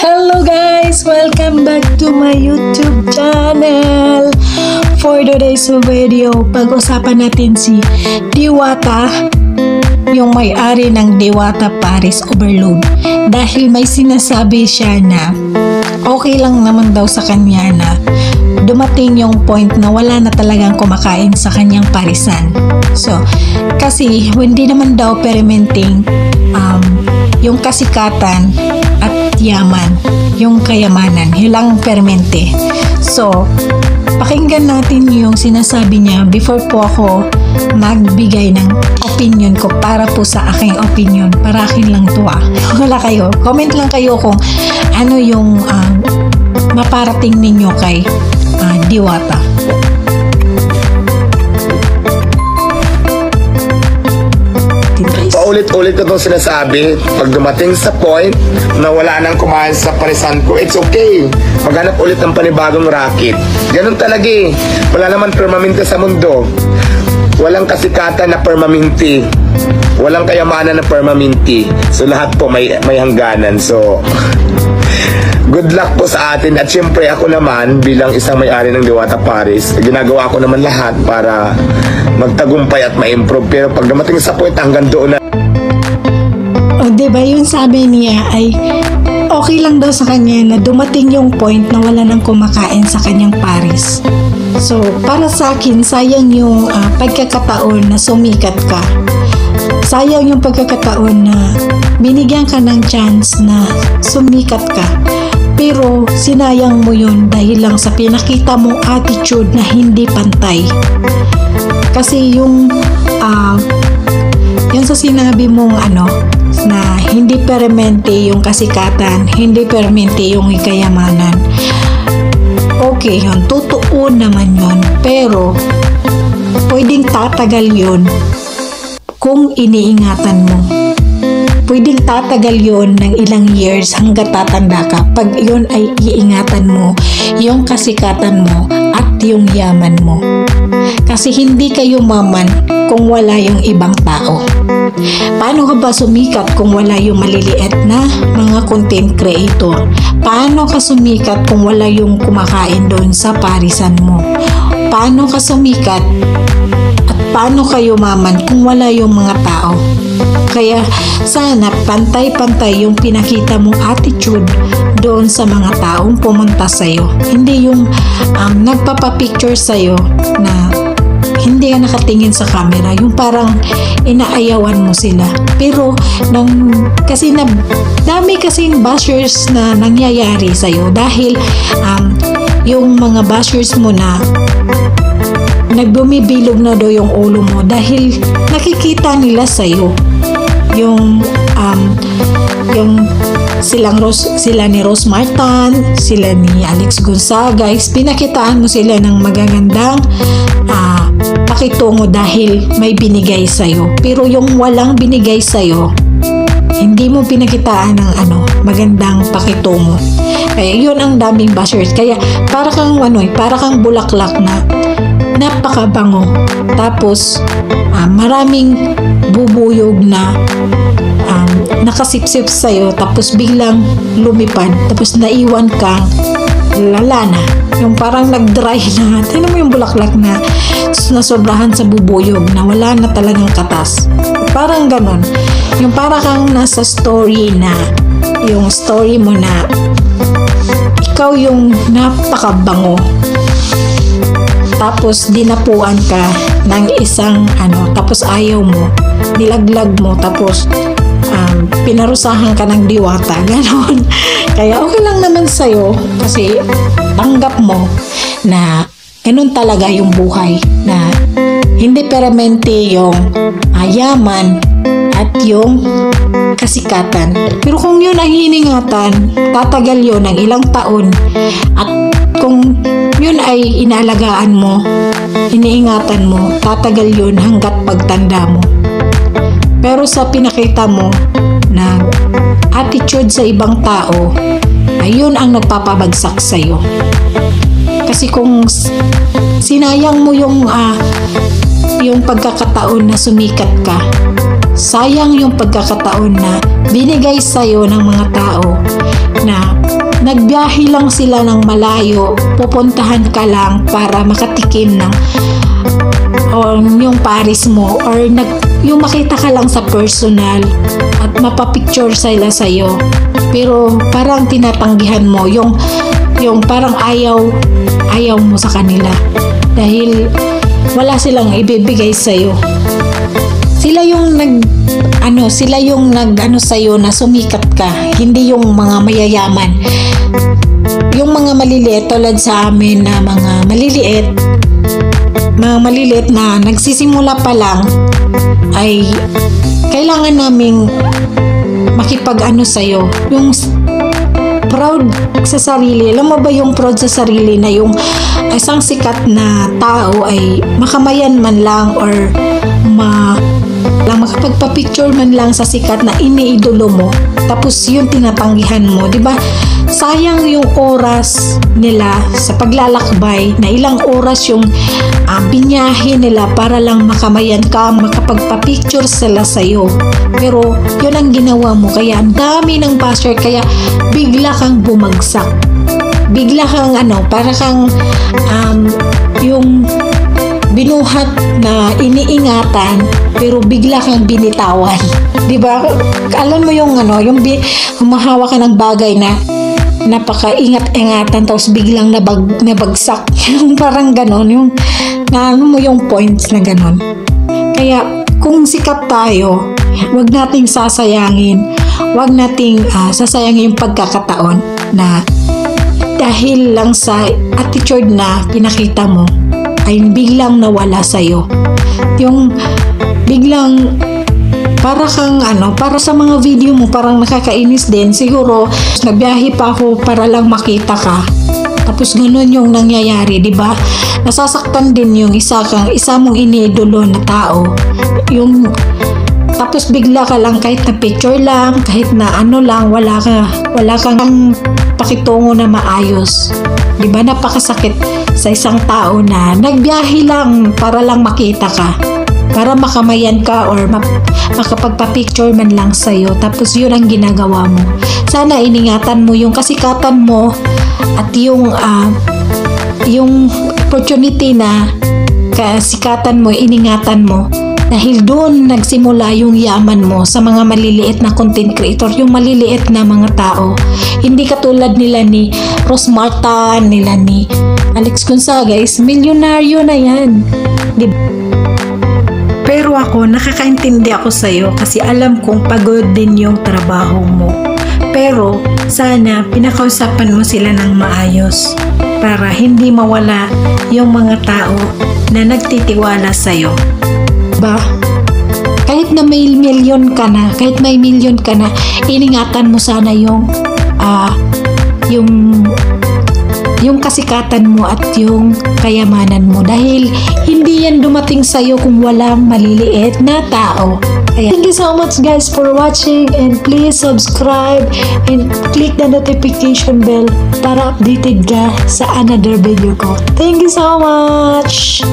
Hello guys! Welcome back to my YouTube channel! For today's video, pag-usapan natin si Diwata, yung may-ari ng Diwata Paris Overload. Dahil may sinasabi siya na okay lang naman daw sa kanya na dumating yung point na wala na talagang kumakain sa kanyang parisan. So, kasi hindi naman daw permitting yung kasikatan at yaman, yung kayamanan, hilang permente. So, pakinggan natin yung sinasabi niya before po ako magbigay ng opinion ko para po sa aking opinion. Para akin lang to Wala kayo. Comment lang kayo kung ano yung maparating ninyo kay Diwata. Paulit-ulit ko itong sinasabi, pag dumating sa point na wala nang kumain sa parisan ko, it's okay. Maghanap ulit ng panibagong racket. Ganun talaga eh. Wala naman permanente sa mundo. Walang kasikatan na permanente. Walang kayamanan na permanente. So lahat po may hangganan. So good luck po sa atin. At syempre ako naman bilang isang may-ari ng Diwata Paris, ginagawa ko naman lahat para magtagumpay at ma-improve. Pero pag dumating sa point hanggang doon na. O diba yung sabi niya ay okay lang daw sa kanya na dumating yung point na wala nang kumakain sa kanyang Paris. So para sa akin, sayang yung pagkakataon na sumikat ka. Sayang yung pagkakataon na binigyan ka ng chance na sumikat ka. Pero sinayang mo yun dahil lang sa pinakita mong attitude na hindi pantay. Kasi yung sa sinabi mong na hindi permanente yung kasikatan, hindi permanente yung kayamanan. Okay yun, totoo naman yun. Pero pwedeng tatagal yun kung iniingatan mo. Pwedeng tatagal yun ng ilang years hanggang tatanda ka pag yun ay iingatan mo yung kasikatan mo at yung yaman mo. Kasi hindi kayo maman kung wala yung ibang tao. Paano ka ba sumikat kung wala yung maliliit na mga content creator? Paano ka sumikat kung wala yung kumakain doon sa parisan mo? Paano ka sumikat at paano kayo maman kung wala yung mga tao? Kaya sana pantay-pantay yung pinakita mong attitude doon sa mga taong pumunta sa'yo. Hindi yung nagpapapicture sa'yo na hindi ka nakatingin sa camera. Yung parang inaayawan mo sila. Pero kasi dami kasing bashers na nangyayari sa'yo dahil yung mga bashers mo na nagbumibilog na daw yung ulo mo dahil nakikita nila sa'yo yung sila ni Rose Martin, sila ni Alex Gonzaga, pinakitaan mo sila ng magagandang pakitungo dahil may binigay sa'yo. Pero yung walang binigay sa'yo, hindi mo pinakitaan ng magandang pakitungo. Kaya yun ang daming bashers. Kaya para kang bulaklak na napakabango. Tapos maraming bubuyog na nakasipsip sa'yo tapos biglang lumipad tapos naiwan kang lalana. Yung parang nag-dry na. Tignan mo yung bulaklak na nasobrahan sa bubuyog na wala na talagang katas. Parang ganon. Yung parang kang nasa story na yung story mo na ikaw yung napakabango. Tapos dinapuan ka ng isang tapos ayaw mo, nilaglag mo, tapos pinarusahan ka ng Diwata, gano'n. Kaya okay lang naman sa'yo kasi tanggap mo na gano'n talaga yung buhay, na hindi permanente yung yaman at yung kasikatan. Pero kung yun ang hiningatan, tatagal yun ng ilang taon. At kung yun ay inaalagaan mo, iniingatan mo, tatagal yun hanggat pagtanda mo. Pero sa pinakita mo na attitude sa ibang tao, ayun ang nagpapabagsak sa'yo. Kasi kung sinayang mo yung pagkakataon na sumikat ka, sayang yung pagkakataon na binigay sa'yo ng mga tao na nagbiyahe lang sila ng malayo, pupuntahan ka lang para makatikim ng yung Paris mo, or yung makita ka lang sa personal at mapapicture sila sa'yo, pero parang tinatanggihan mo yung parang ayaw mo sa kanila dahil wala silang ibibigay sa'yo. Sila yung nag sa'yo na sumikat ka, hindi yung mga mayayaman. Yung mga maliliit tulad sa amin na mga maliliit na nagsisimula pa lang, ay kailangan naming sa'yo. Yung proud sa sarili. Alam mo ba yung proud sa sarili na yung isang sikat na tao ay makamayan man lang or makapagpa-picture man lang sa sikat na iniidolo mo, tapos yun tinatanggihan mo, di ba? Sayang yung oras nila sa paglalakbay, na ilang oras yung binyahe nila para lang makamayan ka, makapagpa-picture sila sa'yo. Pero yun ang ginawa mo, kaya ang dami ng basher, kaya bigla kang bumagsak. Bigla kang para kang yung binuhat na iniingatan pero bigla kang binitawan. 'Di ba? Alam mo yung humahawa ka ng bagay na napaka-ingat-ingatan tapos biglang nabagsak. Yung parang ganon, yung mo yung points na ganon. Kaya kung sikat tayo, wag nating sasayangin. Wag nating sasayangin yung pagkakataon na dahil lang sa attitude na pinakita mo ay biglang nawala sa'yo. Yung biglang para kang para sa mga video mo parang nakakainis din. Siguro nagbiyahe pa ako para lang makita ka. Tapos ganun yung nangyayari, di ba? Nasasaktan din yung isa mong iniidolo na tao. Tapos bigla ka lang, kahit na picture lang, kahit na lang, wala kang pakitungo na maayos. Di ba? Napakasakit sa isang tao na nagbiyahe lang para lang makita ka, para makamayan ka or makapagpa-picture man lang sa'yo, tapos yun ang ginagawa mo. Sana iningatan mo yung kasikatan mo at yung opportunity na kasikatan mo, iningatan mo. Dahil doon nagsimula yung yaman mo sa mga maliliit na content creator, yung maliliit na mga tao. Hindi katulad nila ni Rose Marta, nila ni Alex Gonzaga, is milyonaryo na yan. Pero ako, nakakaintindi ako sa'yo kasi alam kong pagod din yung trabaho mo. Pero sana pinakausapan mo sila ng maayos para hindi mawala yung mga tao na nagtitiwala sa'yo. Kahit na may milyon ka na, iningatan mo sana yung kasikatan mo at yung kayamanan mo, dahil hindi yan dumating sa'yo kung walang maliliit na tao. Thank you so much guys for watching, and please subscribe and click the notification bell para updated ka sa another video ko. Thank you so much!